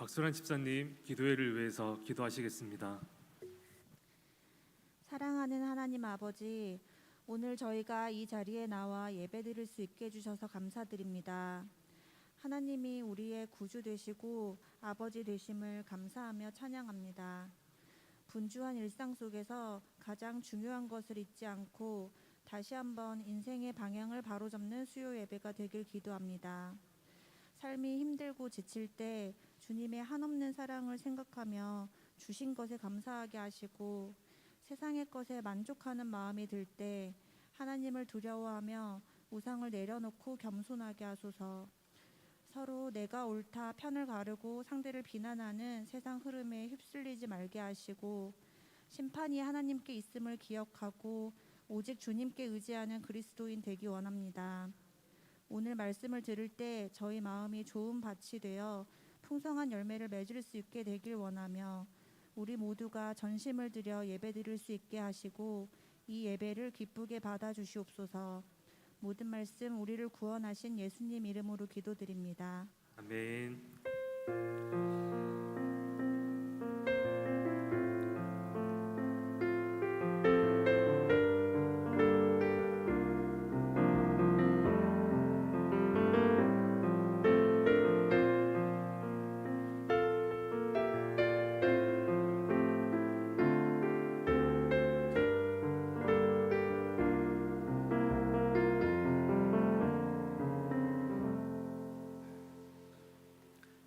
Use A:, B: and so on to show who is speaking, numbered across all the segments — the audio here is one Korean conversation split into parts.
A: 박소란 집사님, 기도회를 위해서 기도하시겠습니다.
B: 사랑하는 하나님 아버지, 오늘 저희가 이 자리에 나와 예배드릴 수 있게 해주셔서 감사드립니다. 하나님이 우리의 구주 되시고 아버지 되심을 감사하며 찬양합니다. 분주한 일상 속에서 가장 중요한 것을 잊지 않고 다시 한번 인생의 방향을 바로잡는 수요 예배가 되길 기도합니다. 삶이 힘들고 지칠 때 주님의 한없는 사랑을 생각하며 주신 것에 감사하게 하시고, 세상의 것에 만족하는 마음이 들 때 하나님을 두려워하며 우상을 내려놓고 겸손하게 하소서. 서로 내가 옳다 편을 가르고 상대를 비난하는 세상 흐름에 휩쓸리지 말게 하시고, 심판이 하나님께 있음을 기억하고 오직 주님께 의지하는 그리스도인 되기 원합니다. 오늘 말씀을 들을 때 저희 마음이 좋은 밭이 되어 풍성한 열매를 맺을 수 있게 되길 원하며, 우리 모두가 전심을 들여 예배드릴 수 있게 하시고 이 예배를 기쁘게 받아주시옵소서. 모든 말씀 우리를 구원하신 예수님 이름으로 기도드립니다.
A: 아멘.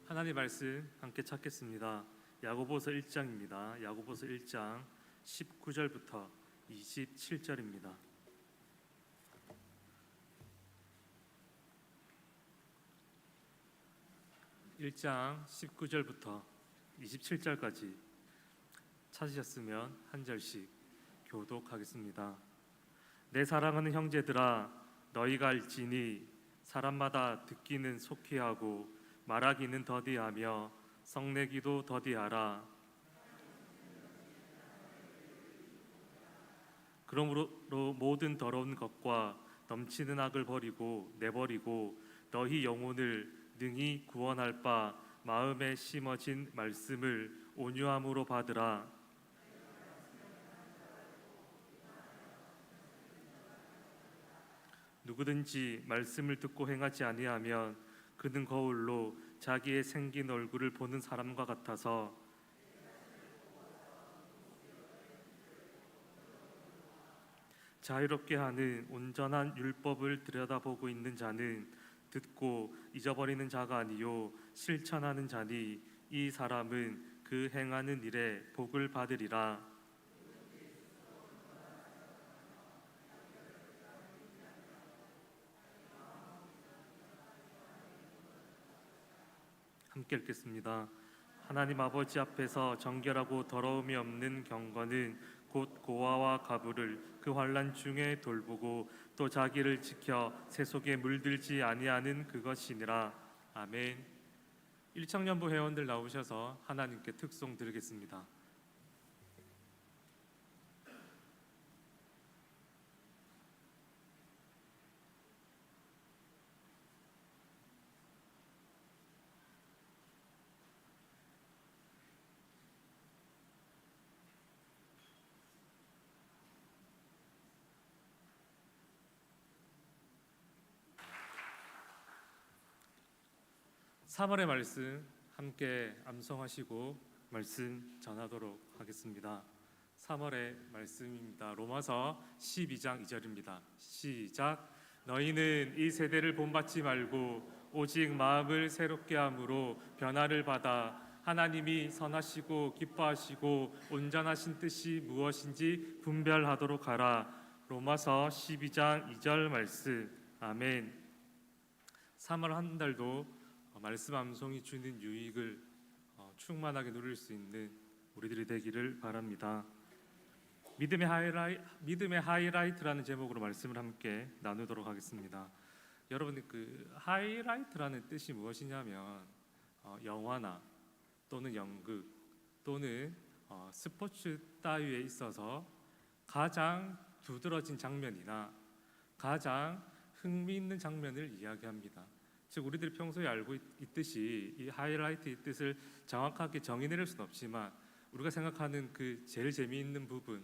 A: 하나님 말씀 함께 찾겠습니다. 야고보서 1장입니다. 야고보서 1장 19절부터 27절입니다. 1장 19절부터 27절까지 찾으셨으면 한 절씩 교독하겠습니다. 내 사랑하는 형제들아, 너희가 알지니 사람마다 듣기는 속히 하고 말하기는 더디하며 성내기도 더디하라. 그러므로 모든 더러운 것과 넘치는 악을 버리고 내버리고 너희 영혼을 능히 구원할 바 마음에 심어진 말씀을 온유함으로 받으라. 누구든지 말씀을 듣고 행하지 아니하면 그는 거울로 자기의 생긴 얼굴을 보는 사람과 같아서 자유롭게 하는 온전한 율법을 들여다보고 있는 자는 듣고 잊어버리는 자가 아니요 실천하는 자니 이 사람은 그 행하는 일에 복을 받으리라. 함께 읽겠습니다. 하나님 아버지 앞에서 정결하고 더러움이 없는 경건은 곧 고아와 가부를 그 환난 중에 돌보고 또 자기를 지켜 새 속에 물들지 아니하는 그것이니라. 아멘. 일청년부 회원들 나오셔서 하나님께 특송 드리겠습니다. (3월의) 말씀 함께 암송하시고 말씀 전하도록 하겠습니다. (3월의) 말씀입니다. 로마서 12장 2절입니다. 시작. 너희는 이 세대를 본받지 말고 오직 마음을 새롭게 함으로 변화를 받아 하나님이 선하시고 기뻐하시고 온전하신 뜻이 무엇인지 분별하도록 하라. 로마서 12장 2절 말씀. 아멘. 3월 한 달도 말씀 암송이 주는 유익을 충만하게 누릴 수 있는 우리들이 되기를 바랍니다. 믿음의 하이라이트라는 제목으로 말씀을 함께 나누도록 하겠습니다. 여러분, 그 하이라이트라는 뜻이 무엇이냐면 영화나 또는 연극 또는 스포츠 따위에 있어서 가장 두드러진 장면이나 가장 흥미있는 장면을 이야기합니다. 즉 우리들이 평소에 알고 있듯이 이 하이라이트의 뜻을 정확하게 정의 내릴 수는 없지만 우리가 생각하는 그 제일 재미있는 부분,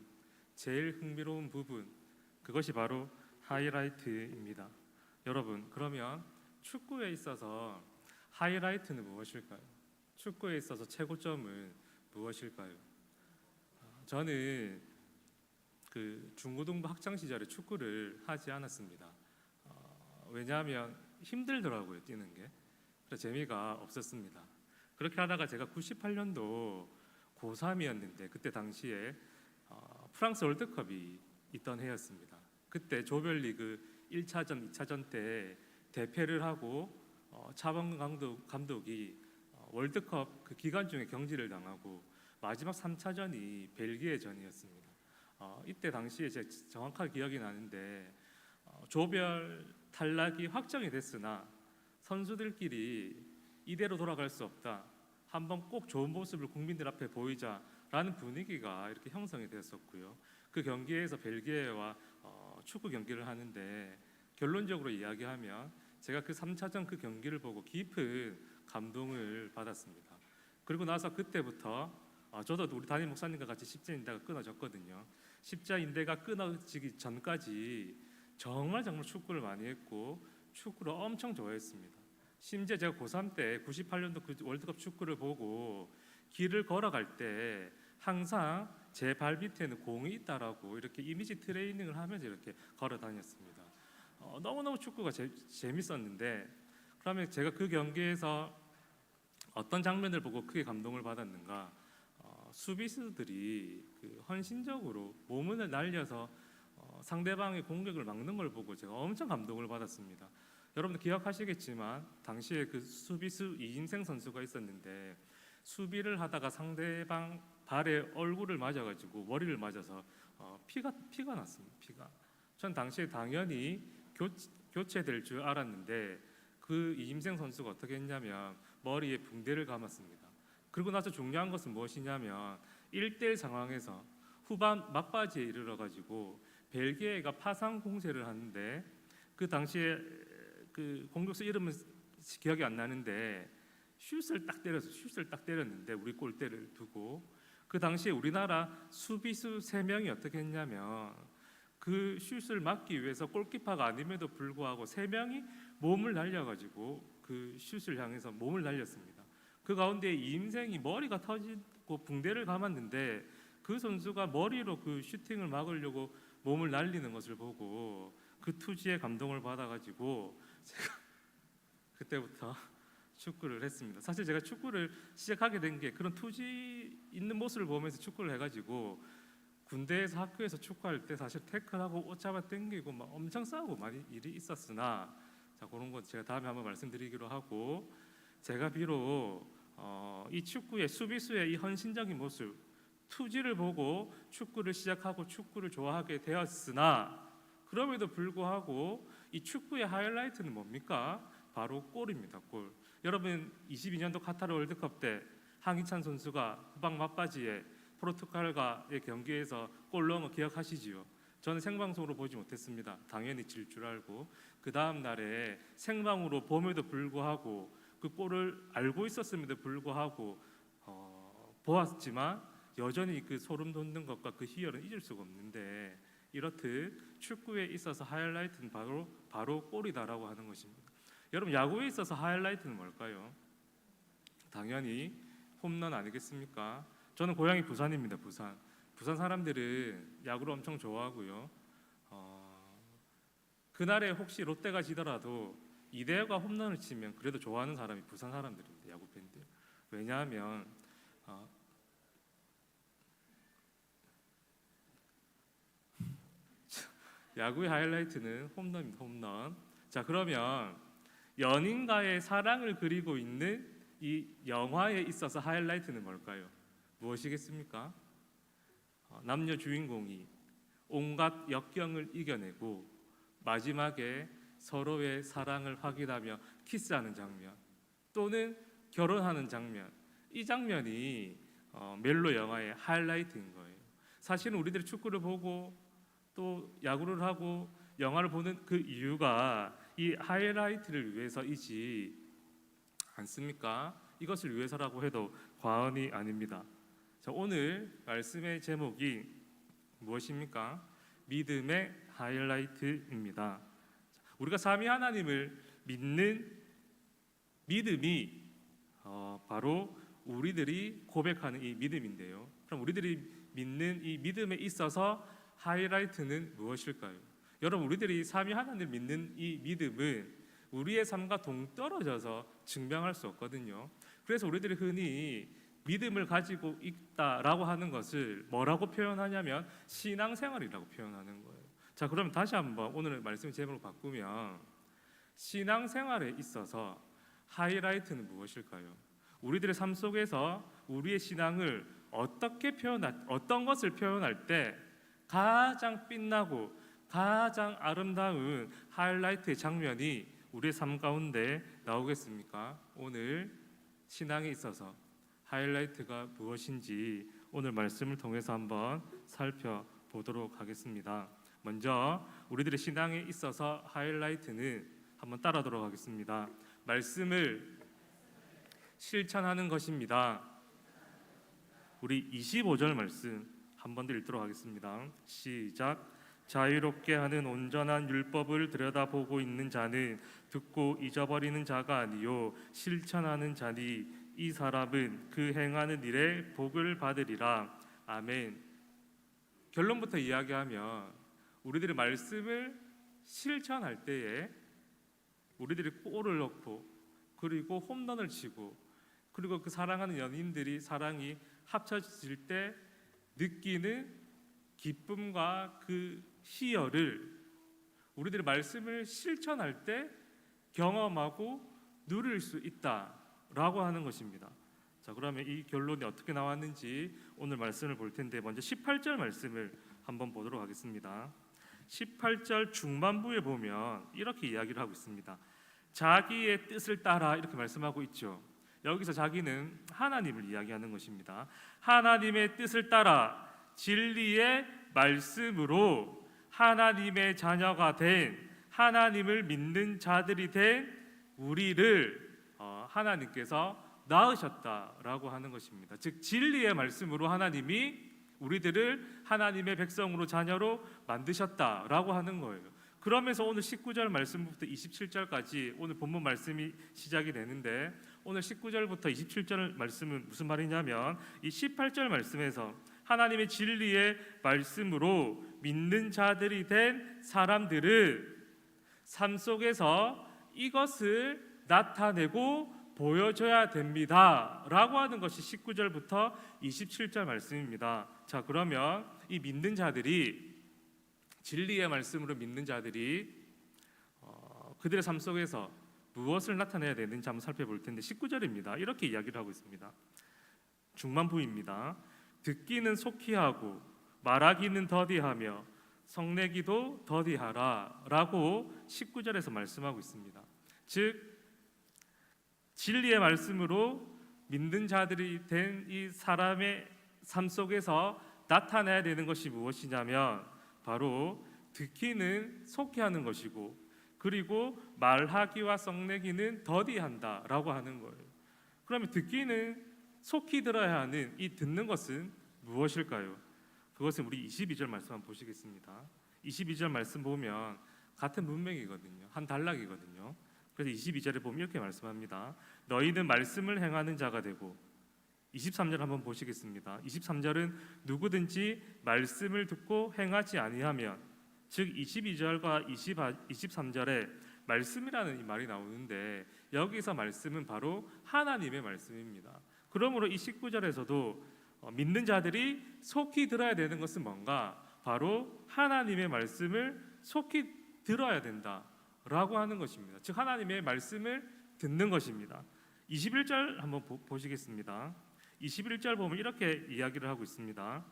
A: 제일 흥미로운 부분, 그것이 바로 하이라이트입니다. 여러분, 그러면 축구에 있어서 하이라이트는 무엇일까요? 축구에 있어서 최고점은 무엇일까요? 저는 그 중고등부 학창 시절에 축구를 하지 않았습니다. 왜냐하면 힘들더라고요, 뛰는 게. 그래서 재미가 없었습니다. 그렇게 하다가 제가 98년도 고3이었는데 그때 당시에 프랑스 월드컵이 있던 해였습니다. 그때 조별리그 1차전, 2차전 때 대패를 하고 차범근 감독이 월드컵 그 기간 중에 경질을 당하고 마지막 3차전이 벨기에전이었습니다. 이때 당시에 제가 정확하게 기억이 나는데 조별 탈락이 확정이 됐으나 선수들끼리 이대로 돌아갈 수 없다. 한번 꼭 좋은 모습을 국민들 앞에 보이자라는 분위기가 이렇게 형성이 됐었고요. 그 경기에서 벨기에와 축구 경기를 하는데 결론적으로 이야기하면 제가 그 3차전 그 경기를 보고 깊은 감동을 받았습니다. 그리고 나서 그때부터 저도 우리 담임 목사님과 같이 십자인대가 끊어졌거든요. 십자인대가 끊어지기 전까지 정말 축구를 많이 했고 축구를 엄청 좋아했습니다. 심지어 제가 고3 때 98년도 그 월드컵 축구를 보고 길을 걸어갈 때 항상 제 발 밑에는 공이 있다라고 이렇게 이미지 트레이닝을 하면서 이렇게 걸어 다녔습니다. 너무너무 축구가 재밌었는데 그러면 제가 그 경기에서 어떤 장면을 보고 크게 감동을 받았는가? 수비수들이 그 헌신적으로 몸을 날려서 상대방의 공격을 막는 걸 보고 제가 엄청 감동을 받았습니다. 여러분들 기억하시겠지만 당시에 그 수비수 이인생 선수가 있었는데 수비를 하다가 상대방 발에 얼굴을 맞아가지고 머리를 맞아서 피가 났습니다. 전 당시에 당연히 교체될 줄 알았는데 그 이인생 선수가 어떻게 했냐면 머리에 붕대를 감았습니다. 그리고 나서 중요한 것은 무엇이냐면 1대1 상황에서 후반 막바지에 이르러가지고 벨기에가 파상 공세를 하는데 그 당시에 그 공격수 이름은 기억이 안 나는데 슛을 딱 때렸는데 우리 골대를 두고 그 당시에 우리나라 수비수 3명이 어떻게 했냐면 그 슛을 막기 위해서 골키퍼가 아님에도 불구하고 3명이 몸을 날려가지고 그 슛을 향해서 몸을 날렸습니다. 그 가운데 이인생이 머리가 터지고 붕대를 감았는데 그 선수가 머리로 그 슈팅을 막으려고 몸을 날리는 것을 보고 그 투지에 감동을 받아가지고 제가 그때부터 축구를 했습니다. 사실 제가 축구를 시작하게 된 게 그런 투지 있는 모습을 보면서 축구를 해가지고 군대에서 학교에서 축구할 때 사실 태클하고 옷 잡아 당기고 막 엄청 싸우고 많이 일이 있었으나 자 그런 거 제가 다음에 한번 말씀드리기로 하고 제가 비록 이 축구의 수비수의 이 헌신적인 모습 투지를 보고 축구를 시작하고 축구를 좋아하게 되었으나 그럼에도 불구하고 이 축구의 하이라이트는 뭡니까? 바로 골입니다. 골. 여러분 22년도 카타르 월드컵 때 황희찬 선수가 후방 막바지에 포르투갈과의 경기에서 골 넣은 거 기억하시지요? 저는 생방송으로 보지 못했습니다. 당연히 질 줄 알고 그 다음 날에 생방으로 봄에도 불구하고 그 골을 알고 있었음에도 불구하고 보았지만 여전히 그 소름 돋는 것과 그 희열은 잊을 수가 없는데 이렇듯 축구에 있어서 하이라이트는 바로 골이다라고 하는 것입니다. 여러분 야구에 있어서 하이라이트는 뭘까요? 당연히 홈런 아니겠습니까? 저는 고향이 부산입니다. 부산 사람들은 야구를 엄청 좋아하고요. 그날에 혹시 롯데가 지더라도 이대호가 홈런을 치면 그래도 좋아하는 사람이 부산 사람들입니다. 야구 팬들. 왜냐하면 야구의 하이라이트는 홈런입니다. 홈런. 자 그러면 연인과의 사랑을 그리고 있는 이 영화에 있어서 하이라이트는 뭘까요? 무엇이겠습니까? 남녀 주인공이 온갖 역경을 이겨내고 마지막에 서로의 사랑을 확인하며 키스하는 장면 또는 결혼하는 장면 이 장면이 멜로 영화의 하이라이트인 거예요. 사실은 우리들이 축구를 보고 또 야구를 하고 영화를 보는 그 이유가 이 하이라이트를 위해서이지 않습니까? 이것을 위해서라고 해도 과언이 아닙니다. 자, 오늘 말씀의 제목이 무엇입니까? 믿음의 하이라이트입니다. 우리가 삼위 하나님을 믿는 믿음이 바로 우리들이 고백하는 이 믿음인데요. 그럼 우리들이 믿는 이 믿음에 있어서 하이라이트는 무엇일까요? 여러분, 우리들이 삼위 하나님을 믿는 이 믿음은 우리의 삶과 동떨어져서 증명할 수 없거든요. 그래서 우리들이 흔히 믿음을 가지고 있다라고 하는 것을 뭐라고 표현하냐면 신앙생활이라고 표현하는 거예요. 자, 그럼 다시 한번 오늘 말씀 제목을 바꾸면 신앙생활에 있어서 하이라이트는 무엇일까요? 우리들의 삶 속에서 우리의 신앙을 어떤 것을 표현할 때 가장 빛나고 가장 아름다운 하이라이트의 장면이 우리의 삶 가운데 나오겠습니까? 오늘 신앙에 있어서 하이라이트가 무엇인지 오늘 말씀을 통해서 한번 살펴보도록 하겠습니다. 먼저 우리들의 신앙에 있어서 하이라이트는 한번 따라하도록 하겠습니다. 말씀을 실천하는 것입니다. 우리 25절 말씀 한 번 더 읽도록 하겠습니다. 시작. 자유롭게 하는 온전한 율법을 들여다보고 있는 자는 듣고 잊어버리는 자가 아니요 실천하는 자니 이 사람은 그 행하는 일에 복을 받으리라. 아멘. 결론부터 이야기하면 우리들의 말씀을 실천할 때에 우리들이 골을 넣고 그리고 홈런을 치고 그리고 그 사랑하는 연인들이 사랑이 합쳐질 때 느끼는 기쁨과 그 희열을 우리들의 말씀을 실천할 때 경험하고 누릴 수 있다라고 하는 것입니다. 자, 그러면 이 결론이 어떻게 나왔는지 오늘 말씀을 볼 텐데 먼저 18절 말씀을 한번 보도록 하겠습니다. 18절 중반부에 보면 이렇게 이야기를 하고 있습니다. 자기의 뜻을 따라 이렇게 말씀하고 있죠. 여기서 자기는 하나님을 이야기하는 것입니다. 하나님의 뜻을 따라 진리의 말씀으로 하나님의 자녀가 된 하나님을 믿는 자들이 된 우리를 하나님께서 낳으셨다라고 하는 것입니다. 즉 진리의 말씀으로 하나님이 우리들을 하나님의 백성으로 자녀로 만드셨다라고 하는 거예요. 그러면서 오늘 19절 말씀부터 27절까지 오늘 본문 말씀이 시작이 되는데 오늘 19절부터 27절 말씀은 무슨 말이냐면 이 18절 말씀에서 하나님의 진리의 말씀으로 믿는 자들이 된 사람들은 삶 속에서 이것을 나타내고 보여줘야 됩니다 라고 하는 것이 19절부터 27절 말씀입니다. 자, 그러면 이 믿는 자들이 진리의 말씀으로 믿는 자들이 그들의 삶 속에서 무엇을 나타내야 되는지 한번 살펴볼 텐데 19절입니다. 이렇게 이야기를 하고 있습니다. 중반부입니다. 듣기는 속히 하고 말하기는 더디하며 성내기도 더디하라 라고 19절에서 말씀하고 있습니다. 즉 진리의 말씀으로 믿는 자들이 된 이 사람의 삶 속에서 나타내야 되는 것이 무엇이냐면 바로 듣기는 속히 하는 것이고 그리고 말하기와 성내기는 더디한다라고 하는 거예요. 그러면 듣기는 속히 들어야 하는 이 듣는 것은 무엇일까요? 그것은 우리 22절 말씀 한번 보시겠습니다. 22절 말씀 보면 같은 문맥이거든요. 한 단락이거든요. 그래서 22절에 보면 이렇게 말씀합니다. 너희는 말씀을 행하는 자가 되고 23절 한번 보시겠습니다. 23절은 누구든지 말씀을 듣고 행하지 아니하면 즉 22절과 23절에 말씀이라는 이 말이 나오는데 여기서 말씀은 바로 하나님의 말씀입니다. 그러므로 이 19절에서도 믿는 자들이 속히 들어야 되는 것은 뭔가 바로 하나님의 말씀을 속히 들어야 된다라고 하는 것입니다. 즉 하나님의 말씀을 듣는 것입니다. 21절 한번 보시겠습니다. 21절 보면 이렇게 이야기를 하고 있습니다.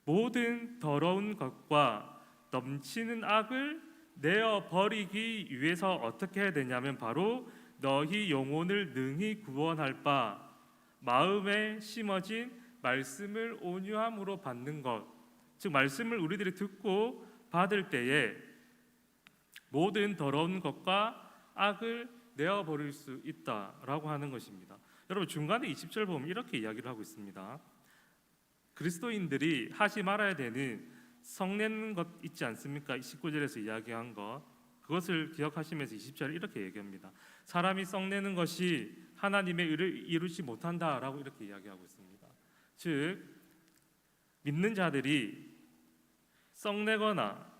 A: 모든 더러운 것과 넘치는 악을 내어 버리기 위해서 어떻게 해야 되냐면 바로 너희 영혼을 능히 구원할 바 마음에 심어진 말씀을 온유함으로 받는 것. 즉 말씀을 우리들이 듣고 받을 때에 모든 더러운 것과 악을 내어버릴 수 있다라고 하는 것입니다. 여러분 중간에 20절 보면 이렇게 이야기를 하고 있습니다. 그리스도인들이 하지 말아야 되는 성내는 것 있지 않습니까? 19절에서 이야기한 것, 그것을 기억하시면서 20절에 이렇게 얘기합니다. 사람이 썩내는 것이 하나님의 의를 이루지 못한다라고 이렇게 이야기하고 있습니다. 즉 믿는 자들이 썩내거나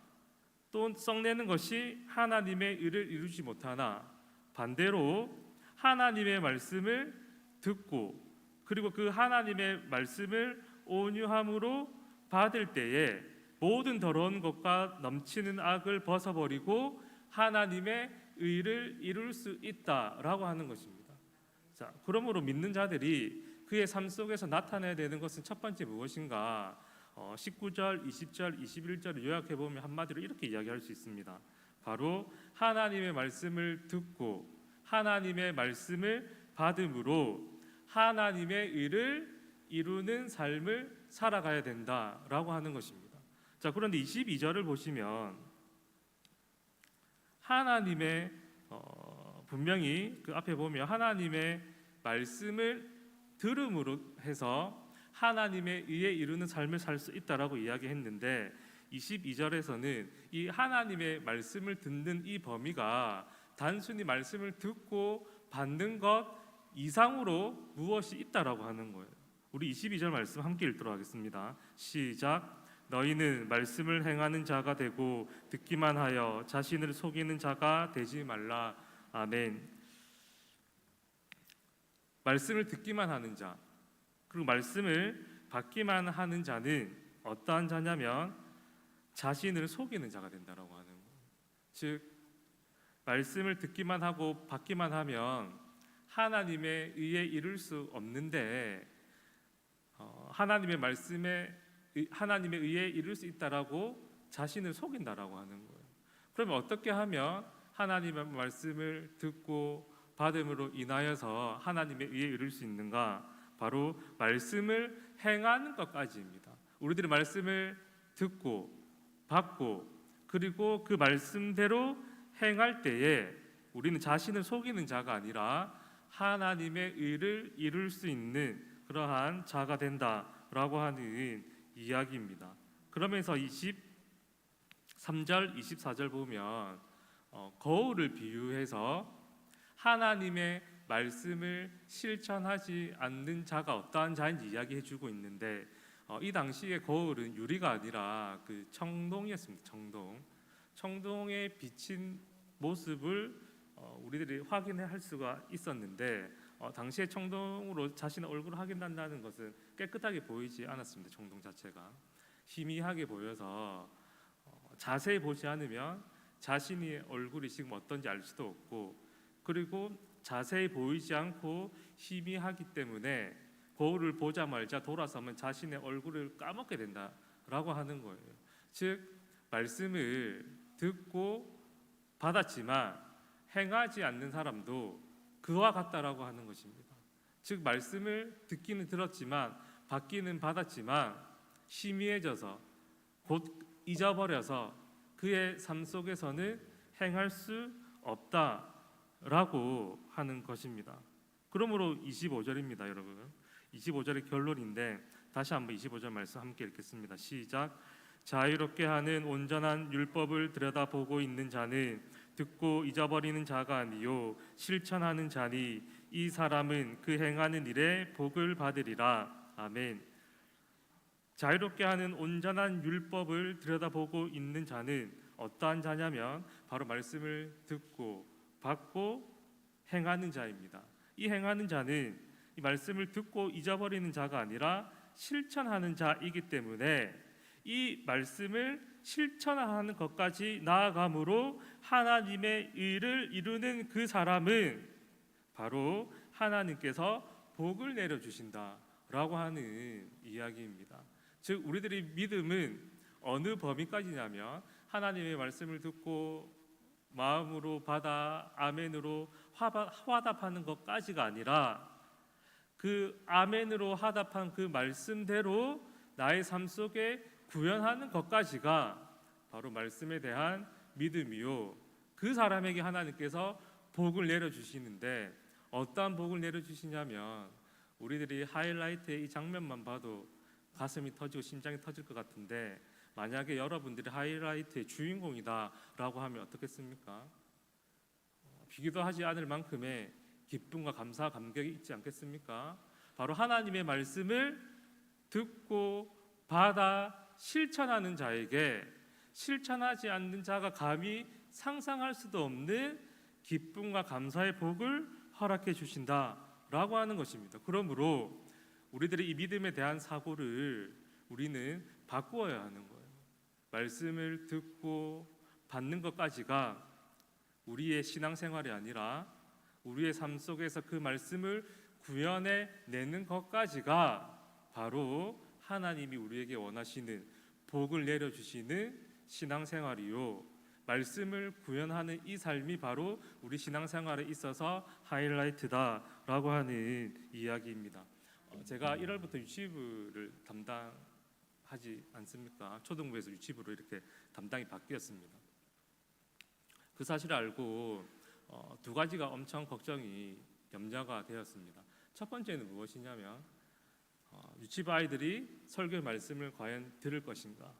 A: 또 썩내는 것이 하나님의 의를 이루지 못하나, 반대로 하나님의 말씀을 듣고 그리고 그 하나님의 말씀을 온유함으로 받을 때에 모든 더러운 것과 넘치는 악을 벗어버리고 하나님의 의를 이룰 수 있다라고 하는 것입니다. 자, 그러므로 믿는 자들이 그의 삶 속에서 나타내야 되는 것은 첫 번째 무엇인가? 19절, 20절, 21절을 요약해 보면 한마디로 이렇게 이야기할 수 있습니다. 바로 하나님의 말씀을 듣고 하나님의 말씀을 받음으로 하나님의 의를 이루는 삶을 살아가야 된다라고 하는 것입니다. 자, 그런데 22절을 보시면 하나님의 분명히 그 앞에 보면 하나님의 말씀을 들음으로 해서 하나님의 의에 이루는 삶을 살 수 있다라고 이야기했는데 22절에서는 이 하나님의 말씀을 듣는 이 범위가 단순히 말씀을 듣고 받는 것 이상으로 무엇이 있다라고 하는 거예요. 우리 22절 말씀 함께 읽도록 하겠습니다. 시작. 너희는 말씀을 행하는 자가 되고 듣기만 하여 자신을 속이는 자가 되지 말라. 아멘. 말씀을 듣기만 하는 자 그리고 말씀을 받기만 하는 자는 어떠한 자냐면 자신을 속이는 자가 된다라고 하는 거예요. 즉 말씀을 듣기만 하고 받기만 하면 하나님의 의에 이룰 수 없는데 하나님의 말씀에 하나님의 의에 이룰 수 있다라고 자신을 속인다라고 하는 거예요. 그러면 어떻게 하면 하나님의 말씀을 듣고 받음으로 인하여서 하나님의 의에 이룰 수 있는가? 바로 말씀을 행하는 것까지입니다. 우리들이 말씀을 듣고 받고 그리고 그 말씀대로 행할 때에 우리는 자신을 속이는 자가 아니라 하나님의 의를 이룰 수 있는 그러한 자가 된다라고 하는 이야기입니다. 그러면서 23절, 24절 보면 거울을 비유해서 하나님의 말씀을 실천하지 않는 자가 어떠한 자인지 이야기해 주고 있는데 이 당시의 거울은 유리가 아니라 그 청동이었습니다. 청동에 비친 모습을 우리들이 확인할 수가 있었는데 당시에 청동으로 자신의 얼굴을 확인한다는 것은 깨끗하게 보이지 않았습니다. 청동 자체가 희미하게 보여서 자세히 보지 않으면 자신의 얼굴이 지금 어떤지 알 수도 없고, 그리고 자세히 보이지 않고 희미하기 때문에 거울을 보자마자 돌아서면 자신의 얼굴을 까먹게 된다라고 하는 거예요. 즉 말씀을 듣고 받았지만 행하지 않는 사람도 그와 같다라고 하는 것입니다. 즉 말씀을 듣기는 들었지만 받기는 받았지만 희미해져서 곧 잊어버려서 그의 삶 속에서는 행할 수 없다라고 하는 것입니다. 그러므로 25절입니다, 여러분. 25절의 결론인데 다시 한번 25절 말씀 함께 읽겠습니다. 시작. 자유롭게 하는 온전한 율법을 들여다보고 있는 자는 듣고 잊어버리는 자가 아니요 실천하는 자니 이 사람은 그 행하는 일에 복을 받으리라. 아멘. 자유롭게 하는 온전한 율법을 들여다보고 있는 자는 어떠한 자냐면 바로 말씀을 듣고 받고 행하는 자입니다. 이 행하는 자는 이 말씀을 듣고 잊어버리는 자가 아니라 실천하는 자이기 때문에 이 말씀을 실천하는 것까지 나아감으로 하나님의 의를 이루는 그 사람은 바로 하나님께서 복을 내려주신다라고 하는 이야기입니다. 즉 우리들의 믿음은 어느 범위까지냐면 하나님의 말씀을 듣고 마음으로 받아 아멘으로 화답하는 것까지가 아니라 그 아멘으로 화답한 그 말씀대로 나의 삶 속에 구현하는 것까지가 바로 말씀에 대한 믿음이요 그 사람에게 하나님께서 복을 내려주시는데 어떠한 복을 내려주시냐면 우리들이 하이라이트의 이 장면만 봐도 가슴이 터지고 심장이 터질 것 같은데 만약에 여러분들이 하이라이트의 주인공이다라고 하면 어떻겠습니까? 비교도 하지 않을 만큼의 기쁨과 감사, 감격이 있지 않겠습니까? 바로 하나님의 말씀을 듣고 받아 실천하는 자에게 실천하지 않는 자가 감히 상상할 수도 없는 기쁨과 감사의 복을 허락해 주신다라고 하는 것입니다. 그러므로 우리들의 이 믿음에 대한 사고를 우리는 바꾸어야 하는 거예요. 말씀을 듣고 받는 것까지가 우리의 신앙생활이 아니라 우리의 삶 속에서 그 말씀을 구현해 내는 것까지가 바로 하나님이 우리에게 원하시는 복을 내려주시는 신앙생활이요, 말씀을 구현하는 이 삶이 바로 우리 신앙생활에 있어서 하이라이트다라고 하는 이야기입니다. 제가 1월부터 유치부를 담당하지 않습니까? 초등부에서 유치부로 이렇게 담당이 바뀌었습니다. 그 사실을 알고 두 가지가 엄청 걱정이 염려가 되었습니다. 첫 번째는 무엇이냐면 유치부 아이들이 설교 말씀을 과연 들을 것인가?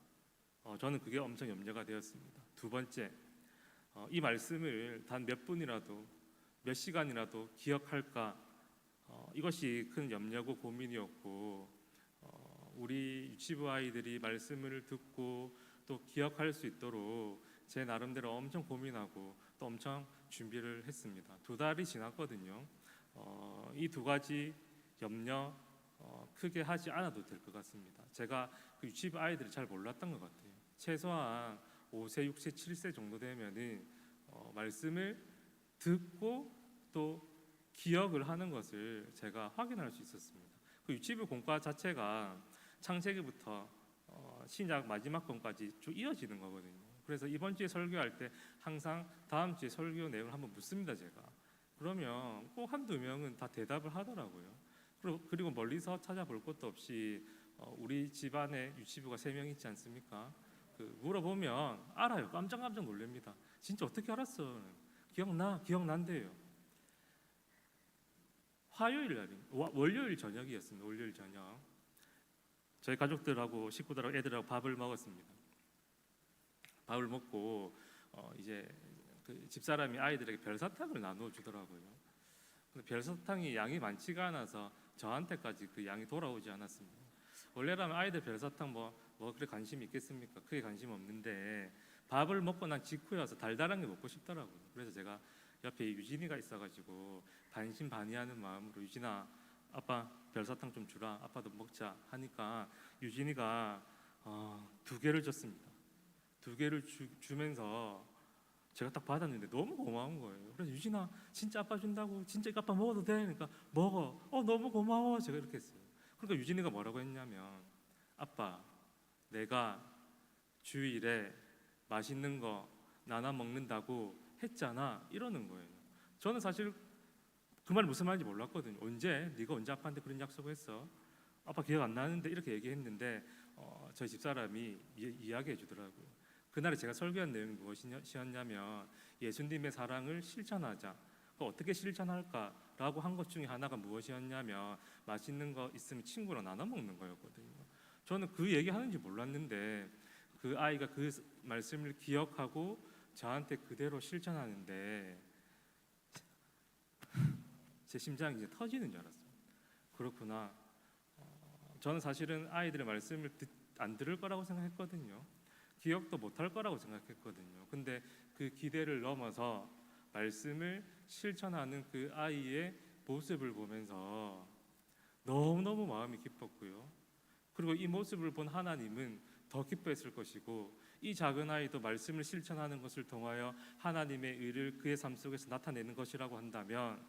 A: 저는 그게 엄청 염려가 되었습니다. 두 번째, 이 말씀을 단 몇 분이라도 몇 시간이라도 기억할까? 이것이 큰 염려고 고민이었고 우리 유치부 아이들이 말씀을 듣고 또 기억할 수 있도록 제 나름대로 엄청 고민하고 또 엄청 준비를 했습니다. 2달이 지났거든요. 이 두 가지 염려 크게 하지 않아도 될 것 같습니다. 제가 그 유치부 아이들을 잘 몰랐던 것 같아요. 최소한 5세, 6세, 7세 정도 되면은 말씀을 듣고 또 기억을 하는 것을 제가 확인할 수 있었습니다. 그 유치부 공과 자체가 창세기부터 신약 마지막 권까지 쭉 이어지는 거거든요. 그래서 이번 주에 설교할 때 항상 다음 주에 설교 내용을 한번 묻습니다. 제가 그러면 꼭 한두 명은 다 대답을 하더라고요. 그리고 멀리서 찾아볼 것도 없이 우리 집안에 유치부가 3명 있지 않습니까? 물어보면 알아요. 깜짝 놀랍니다. 진짜 어떻게 알았어? 기억난대요. 화요일 날이 월요일 저녁이었습니다. 월요일 저녁 저희 가족들하고 식구들하고 애들하고 밥을 먹었습니다. 밥을 먹고 이제 그 집사람이 아이들에게 별사탕을 나누어 주더라고요. 근데 별사탕이 양이 많지가 않아서 저한테까지 그 양이 돌아오지 않았습니다. 원래라면 아이들 별사탕 뭐 그래 관심이 있겠습니까? 크게 관심 없는데 밥을 먹고 난 직후에 와서 달달한 게 먹고 싶더라고요. 그래서 제가 옆에 유진이가 있어가지고 반신반의하는 마음으로 유진아 아빠 별사탕 좀 주라, 아빠도 먹자 하니까 유진이가 2개를 줬습니다. 2개를 주면서 제가 딱 받았는데 너무 고마운 거예요. 그래서 유진아 진짜 아빠 준다고, 진짜 이거 아빠 먹어도 돼? 그러니까 먹어. 너무 고마워. 제가 이렇게 했어요. 그러니까 유진이가 뭐라고 했냐면 아빠 내가 주일에 맛있는 거 나눠 먹는다고 했잖아 이러는 거예요. 저는 사실 그 말이 무슨 말인지 몰랐거든요. 네가 언제 아빠한테 그런 약속을 했어? 아빠 기억 안 나는데 이렇게 얘기했는데 저희 집사람이 이야기해 주더라고요. 그날에 제가 설교한 내용이 무엇이었냐면 예수님의 사랑을 실천하자. 어떻게 실천할까라고 한 것 중에 하나가 무엇이었냐면 맛있는 거 있으면 친구랑 나눠 먹는 거였거든요. 저는 그 얘기하는지 몰랐는데 그 아이가 그 말씀을 기억하고 저한테 그대로 실천하는데 제 심장이 이제 터지는 줄 알았어요. 그렇구나. 저는 사실은 아이들의 말씀을 안 들을 거라고 생각했거든요. 기억도 못할 거라고 생각했거든요. 근데 그 기대를 넘어서 말씀을 실천하는 그 아이의 모습을 보면서 너무너무 마음이 기뻤고요. 그리고 이 모습을 본 하나님은 더 기뻐했을 것이고 이 작은 아이도 말씀을 실천하는 것을 통하여 하나님의 의를 그의 삶 속에서 나타내는 것이라고 한다면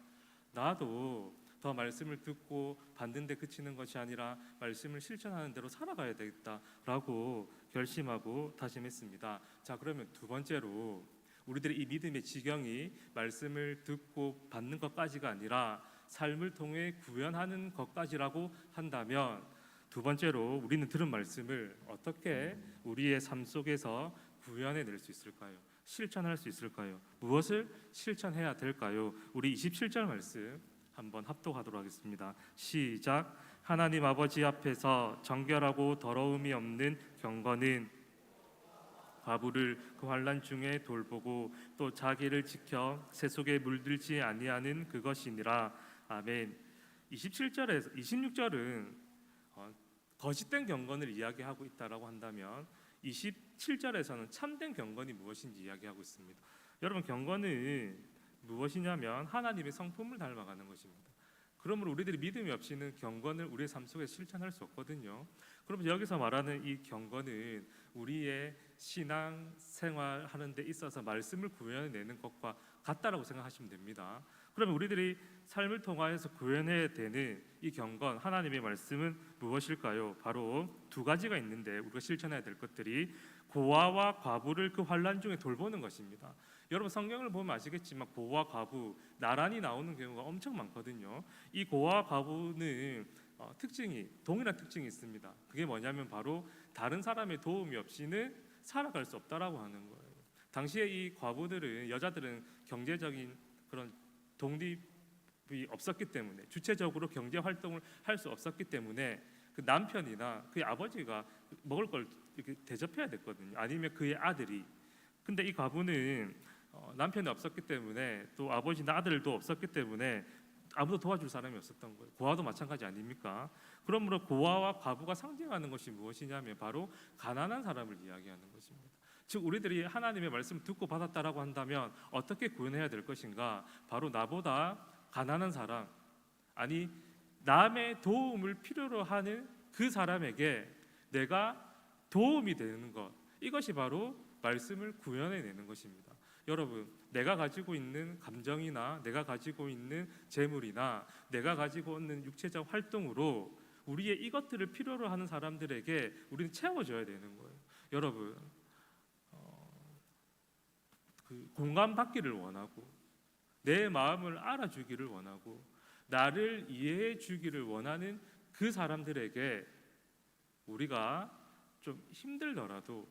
A: 나도 더 말씀을 듣고 받는 데 그치는 것이 아니라 말씀을 실천하는 대로 살아가야 되겠다라고 결심하고 다짐했습니다. 자, 그러면 두 번째로 우리들의 이 믿음의 지경이 말씀을 듣고 받는 것까지가 아니라 삶을 통해 구현하는 것까지라고 한다면 두 번째로 우리는 들은 말씀을 어떻게 우리의 삶 속에서 구현해낼 수 있을까요? 실천할 수 있을까요? 무엇을 실천해야 될까요? 우리 27절 말씀 한번 합독하도록 하겠습니다. 시작. 하나님 아버지 앞에서 정결하고 더러움이 없는 경건은 과부를 그 환난 중에 돌보고 또 자기를 지켜 새 속에 물들지 아니하는 그것이니라. 아멘. 27절에서 26절은 거짓된 경건을 이야기하고 있다라고 한다면 27절에서는 참된 경건이 무엇인지 이야기하고 있습니다. 여러분, 경건은 무엇이냐면 하나님의 성품을 닮아가는 것입니다. 그러므로 우리들이 믿음이 없이는 경건을 우리의 삶 속에 실천할 수 없거든요. 그럼 여기서 말하는 이 경건은 우리의 신앙 생활하는 데 있어서 말씀을 구현해내는 것과 같다라고 생각하시면 됩니다. 그러면 우리들이 삶을 통하여서 구현해야 되는 이 경건, 하나님의 말씀은 무엇일까요? 바로 두 가지가 있는데 우리가 실천해야 될 것들이 고아와 과부를 그 환난 중에 돌보는 것입니다. 여러분, 성경을 보면 아시겠지만 고아, 과부 나란히 나오는 경우가 엄청 많거든요. 이 고아, 과부는 동일한 특징이 있습니다. 그게 뭐냐면 바로 다른 사람의 도움이 없이는 살아갈 수 없다라고 하는 거예요. 당시에 이 과부들은, 여자들은 경제적인 그런 독립이 없었기 때문에, 주체적으로 경제 활동을 할 수 없었기 때문에 그 남편이나 그의 아버지가 먹을 걸 이렇게 대접해야 됐거든요. 아니면 그의 아들이. 근데 이 과부는 남편이 없었기 때문에, 또 아버지나 아들도 없었기 때문에 아무도 도와줄 사람이 없었던 거예요. 고아도 마찬가지 아닙니까? 그러므로 고아와 과부가 상징하는 것이 무엇이냐면 바로 가난한 사람을 이야기하는 것입니다. 즉, 우리들이 하나님의 말씀을 듣고 받았다라고 한다면 어떻게 구현해야 될 것인가? 바로 나보다 가난한 사람, 아니 남의 도움을 필요로 하는 그 사람에게 내가 도움이 되는 것, 이것이 바로 말씀을 구현해내는 것입니다. 여러분, 내가 가지고 있는 감정이나 내가 가지고 있는 재물이나 내가 가지고 있는 육체적 활동으로 우리의 이것들을 필요로 하는 사람들에게 우리는 채워줘야 되는 거예요. 여러분, 그 공감받기를 원하고 내 마음을 알아주기를 원하고 나를 이해해 주기를 원하는 그 사람들에게 우리가 좀 힘들더라도,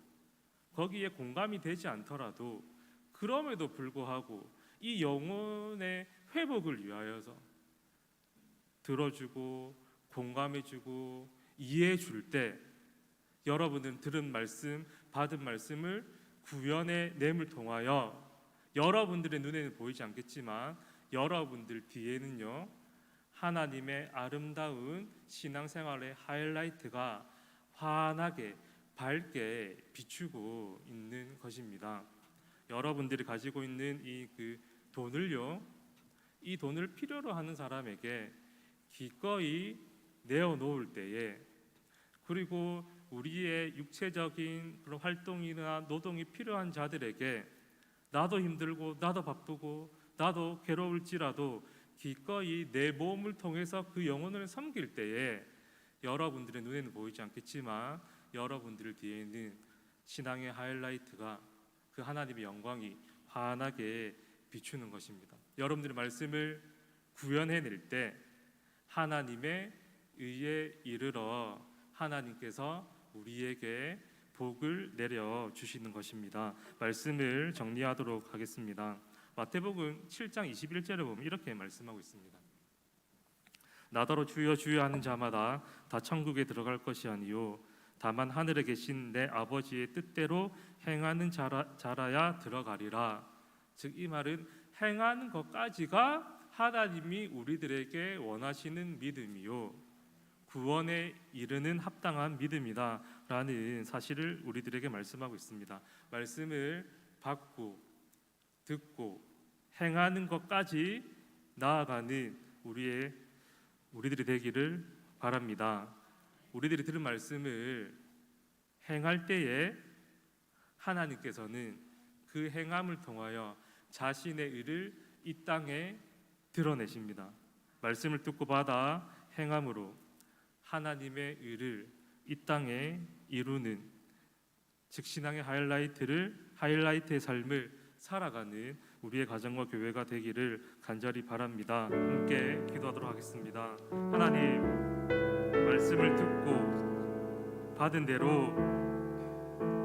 A: 거기에 공감이 되지 않더라도, 그럼에도 불구하고 이 영혼의 회복을 위하여서 들어주고 공감해주고 이해해줄 때 여러분은 들은 말씀, 받은 말씀을 구현해냄을 통하여 여러분들의 눈에는 보이지 않겠지만 여러분들 뒤에는요, 하나님의 아름다운 신앙생활의 하이라이트가 환하게 밝게 비추고 있는 것입니다. 여러분들이 가지고 있는 이 돈을요, 이 돈을 필요로 하는 사람에게 기꺼이 내어놓을 때에, 그리고 우리의 육체적인 그런 활동이나 노동이 필요한 자들에게 나도 힘들고 나도 바쁘고 나도 괴로울지라도 기꺼이 내 몸을 통해서 그 영혼을 섬길 때에 여러분들의 눈에는 보이지 않겠지만 여러분들 뒤에는 신앙의 하이라이트가, 그 하나님의 영광이 환하게 비추는 것입니다. 여러분들의 말씀을 구현해낼 때 하나님의 의에 이르러 하나님께서 우리에게 복을 내려 주시는 것입니다. 말씀을 정리하도록 하겠습니다. 마태복음 7장 21절에 보면 이렇게 말씀하고 있습니다. 나더러 주여 주여 하는 자마다 다 천국에 들어갈 것이 아니요 다만 하늘에 계신 내 아버지의 뜻대로 행하는 자라야 들어가리라. 즉, 이 말은 행하는 것까지가 하나님이 우리들에게 원하시는 믿음이요 구원에 이르는 합당한 믿음이다 라는 사실을 우리들에게 말씀하고 있습니다. 말씀을 받고 듣고 행하는 것까지 나아가는 우리들이 되기를 바랍니다. 우리들이 들은 말씀을 행할 때에 하나님께서는 그 행함을 통하여 자신의 의를 이 땅에 드러내십니다. 말씀을 듣고 받아 행함으로 하나님의 의를 이 땅에 이루는, 즉 신앙의 하이라이트의 삶을 살아가는 우리의 가정과 교회가 되기를 간절히 바랍니다. 함께 기도하도록 하겠습니다. 하나님, 말씀을 듣고 받은 대로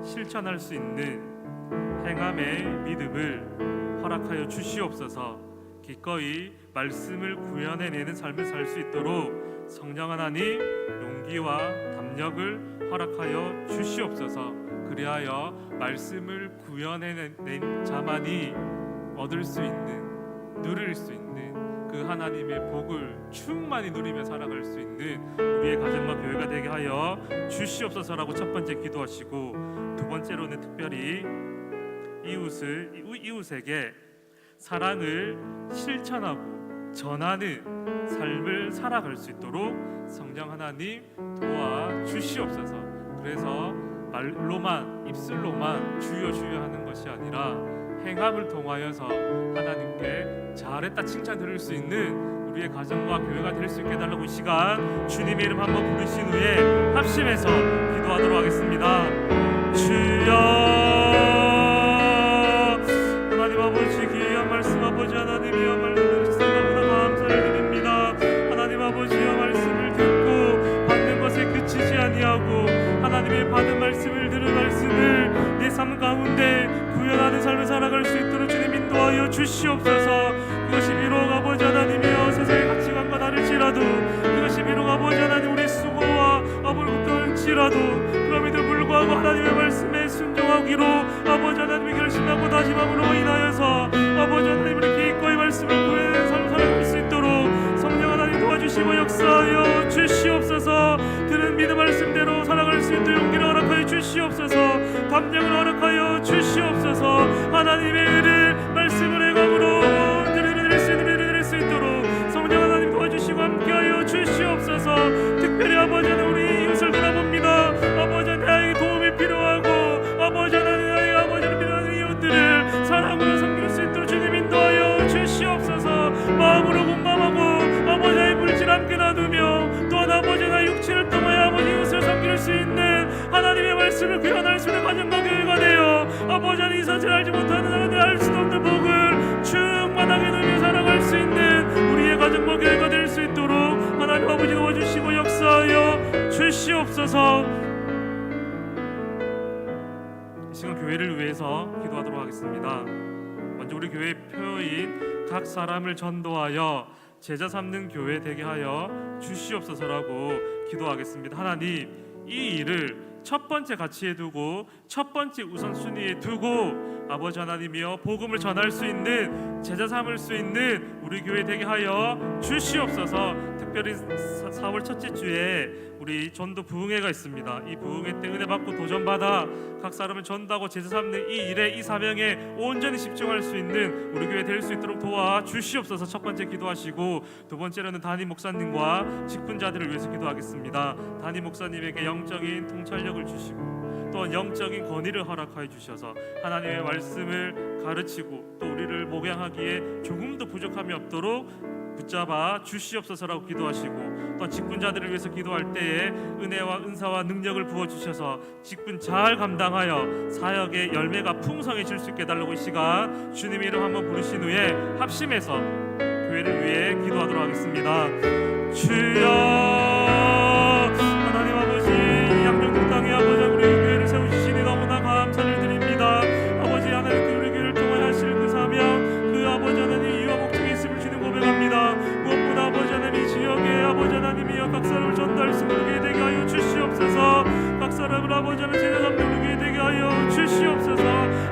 A: 실천할 수 있는 행함의 믿음을 허락하여 주시옵소서. 기꺼이 말씀을 구현해내는 삶을 살 수 있도록 성령 하나님 용기와 담력을 허락하여 주시옵소서. 그리하여 말씀을 구현해낸 자만이 얻을 수 있는, 누릴 수 있는 그 하나님의 복을 충만히 누리며 살아갈 수 있는 우리의 가정과 교회가 되게 하여 주시옵소서라고 첫 번째 기도하시고, 두 번째로는 특별히 이웃에게 사랑을 실천하고 전하는 삶을 살아갈 수 있도록 성령 하나님 도와주시옵소서. 그래서 말로만, 입술로만 주여 주여 하는 것이 아니라 행함을 통하여서 하나님께 잘했다 칭찬 들을 수 있는 우리의 가정과 교회가 될 수 있게 해달라고 이 시간 주님의 이름 한번 부르신 후에 합심해서 기도하도록 하겠습니다. 주여, 하나님 아버지 귀한 말씀, 아버지 하나님이여 말씀을 너무나 감사를 드립니다. 하나님 아버지여 말씀을 듣고 받는 것에 그치지 아니하고 하나님의 받은 말씀을 들은 말씀을 내 삶 가운데 구현하는 삶을 살아갈 수 있도록 주님 인도하여 주시옵소서. 그것이 비록 아버지 하나님이여 세상의 가치관과 다를지라도, 그것이 비록 아버지 하나님 우리 수고와 아버지부터 할지라도, 그럼에도 불구하고 하나님의 말씀에 순종하기로 아버지 하나님의 결심하고 다짐함으로 인하여서 아버지 하나님 우리 기꺼이 말씀을 구해내는 삶을 살아갈 수 있도록 성령 하나님 도와주시고 역사하여 주시옵소서. 들은 믿음 말씀대로 살아갈 수 있도록 용기를 허락하여 주시옵소서. 담력을 허락하여 주시옵소서. 하나님의 은혜를 말씀을 행함으로 드릴 수 있도록 성령 하나님 도와주시고 함께하여 주시옵소서. 특별히 아버지 하나님 우리 이웃을 돌아봅니다. 아버지 하나님 나에게 도움이 필요하고 아버지 하나님 나에게 아버지를 필요한 이웃들을 사랑으로 섬길 수 있도록 주님 인도하여 주시옵소서. 마음으로 공감하고 아버지 하나님 물질 함께 나누며 또한 아버지 하나님 육체를 통하여 아버지 이웃을 섬길 수 있는 하나님의 말씀을 구현할 수 있는 가정과 교회가 되어 아버지 하나님 이 사실을 알지 못하는 하나님 알 수도 없는 복을 충만하게 누리며 살아갈 수 있는 우리의 가정과 교회가 될 수 있도록 하나님 아버지 도와주시고 역사하여 주시옵소서. 이 시간 교회를 위해서 기도하도록 하겠습니다. 먼저 우리 교회의 표인 각 사람을 전도하여 제자 삼는 교회 되게 하여 주시옵소서라고 기도하겠습니다. 하나님, 이 일을 첫 번째 가치에 두고 첫 번째 우선순위에 두고 아버지 하나님이여 복음을 전할 수 있는, 제자 삼을 수 있는 우리 교회 되게 하여 주시옵소서. 특별히 4월 첫째 주에 우리 전도 부흥회가 있습니다. 이 부흥회 때 은혜 받고 도전받아 각 사람을 전도하고 제자 삼는 이 일에, 이 사명에 온전히 집중할 수 있는 우리 교회 될 수 있도록 도와 주시옵소서. 첫 번째 기도하시고, 두 번째로는 담임 목사님과 직분자들을 위해서 기도하겠습니다. 담임 목사님에게 영적인 통찰력을 주시고 또한 영적인 권위를 허락하여 주셔서 하나님의 말씀을 가르치고 또 우리를 목양하기에 조금도 부족함이 없도록 붙잡아 주시옵소서라고 기도하시고, 또 직분자들을 위해서 기도할 때에 은혜와 은사와 능력을 부어주셔서 직분 잘 감당하여 사역의 열매가 풍성해질 수 있게 해달라고 이 시간 주님의 이름 한번 부르신 후에 합심해서 교회를 위해 기도하도록 하겠습니다. 주여, 하나님 아버지 양정동 땅에 아버지 우리 교회를 세우시니 너무나 감사를 드립니다. 아버지 하나님 우리 교회를 통하여 하실 그 사명, 그 아버지 하나님 이유와 목적이 있음을 주님 고백합니다. 무엇보다 아버지 하나님 이 지역에 아버지 하나님이여 각 사람을 전도할 수 있게 되게 하여 주시옵소서. 각 사람을 아버지 하나님 제자 삼는 되게 하여 주시옵소서.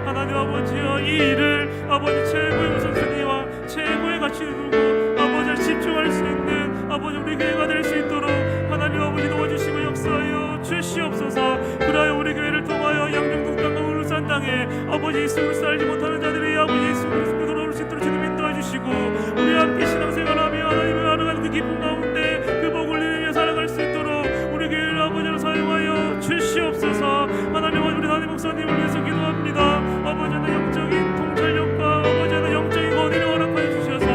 A: 하나님 아버지여 이 일을 아버지 최고의 우선순위와 최고의 가치를 두고 아버지를 집중할 수 있는 아버지 우리 교회가 될 수 있도록 하나님 아버지 도와주시고 역사하여 주시옵소서. 그리하여 우리 교회를 통하여 양정동 땅과 울산 땅에 아버지 예수를 살지 못하는 자들이 아버지 예수 그리스도 돌아올 수 있도록 주님 인도해 주시고, 우리와 함께 신앙생활하며 하나님을 알아가는 그 기쁨 가운데 그 복을 누리며 살아갈 수 있도록 우리 교회를 아버지로 사용하여 주시옵소서. 하나님 아버지 우리 담임 목사님을 위해서 기도합니다. 아버지 하나님 영적인 통찰력과 아버지 하나님 영적인 권위를 허락하여 주셔서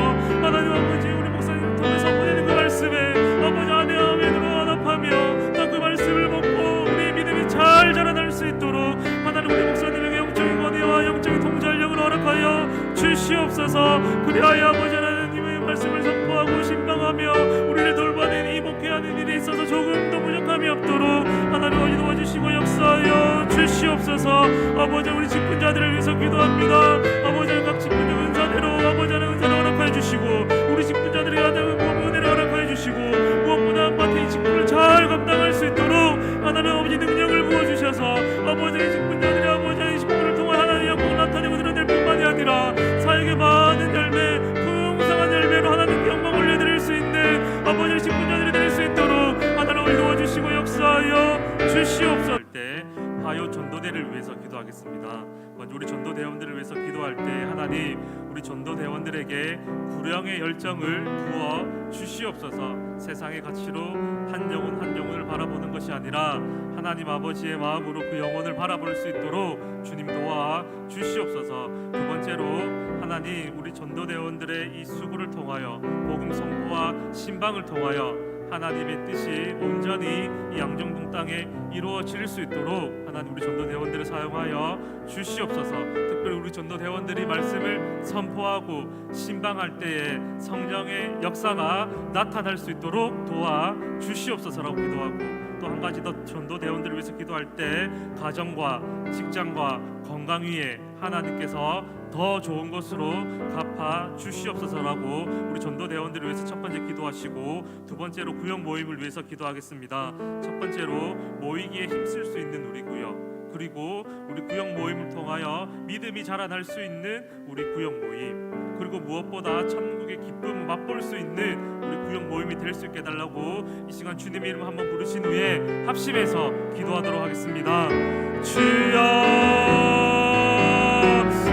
A: 하나님 아버지 우리 목사님을 통해서 보내는 그 말씀에 아버지 아내아멘으로 화답하며 또 그 말씀을 먹고 우리의 믿음이 잘 자라날 수 있도록 하나님 우리 목사님에게 영적인 권위와 영적인 통찰력을 허락하여 주시옵소서. 그리하여 아버지 하나님의 말씀을 선포하고 신방하며 우리를 돌봐낸 이 목회하는 일에 있어서 조금도 부족함이 없도록 하나님 아버지 도와주시고 역사하여 주시옵소서. 아버지 우리 직분자들을 위해서 기도합니다. 아버지 각 직분자 은사대로 아버지 하나님 은사를 허락하여 주시고 우리 직분자들에게 하나님 은혜를 허락하여 주시고 무엇보다 맡은 이 직분을 잘 감당할 수 있도록 하나님 아버지 능력을 부어주셔서 아버지의 직분자들이 아버지의 직분을 통해 하나님의 영광을 나타내고 드러낼 뿐만이 아니라 사역의 많은 열매 풍성한 열매로 하나님께 영광 올려드릴 수 있는 아버지의 직분자들이 될 수 있도록 하나님 도와주시고 역사하여 주시옵소서. 때 화요 전도대를 위해서 기도하겠습니다. 먼저 우리 전도대원들을 위해서 기도할 때 하나님 우리 전도대원들에게 구령의 열정을 부어 주시옵소서. 세상의 가치로 한 영혼 한 영혼을 바라보는 것이 아니라 하나님 아버지의 마음으로 그 영혼을 바라볼 수 있도록 주님 도와 주시옵소서. 두 번째로 하나님 우리 전도대원들의 이 수고를 통하여 복음 선포와 신방을 통하여 하나님의 뜻이 온전히 이 양정동 땅에 이루어질 수 있도록 하나님 우리 전도대원들을 사용하여 주시옵소서. 특별히 우리 전도대원들이 말씀을 선포하고 신방할 때에 성령의 역사가 나타날 수 있도록 도와 주시옵소서라고 기도하고, 또 한 가지 더 전도대원들을 위해서 기도할 때 가정과 직장과 건강 위에 하나님께서 더 좋은 것으로 갚아 주시옵소서라고 우리 전도대원들을 위해서 첫 번째 기도하시고, 두 번째로 구역 모임을 위해서 기도하겠습니다. 첫 번째로 모이기에 힘쓸 수 있는 우리 구역, 그리고 우리 구역 모임을 통하여 믿음이 자라날 수 있는 우리 구역 모임, 그리고 무엇보다 천국의 기쁨을 맛볼 수 있는 우리 구역 모임이 될 수 있게 해달라고 이 시간 주님의 이름 한번 부르신 후에 합심해서 기도하도록 하겠습니다. 주여,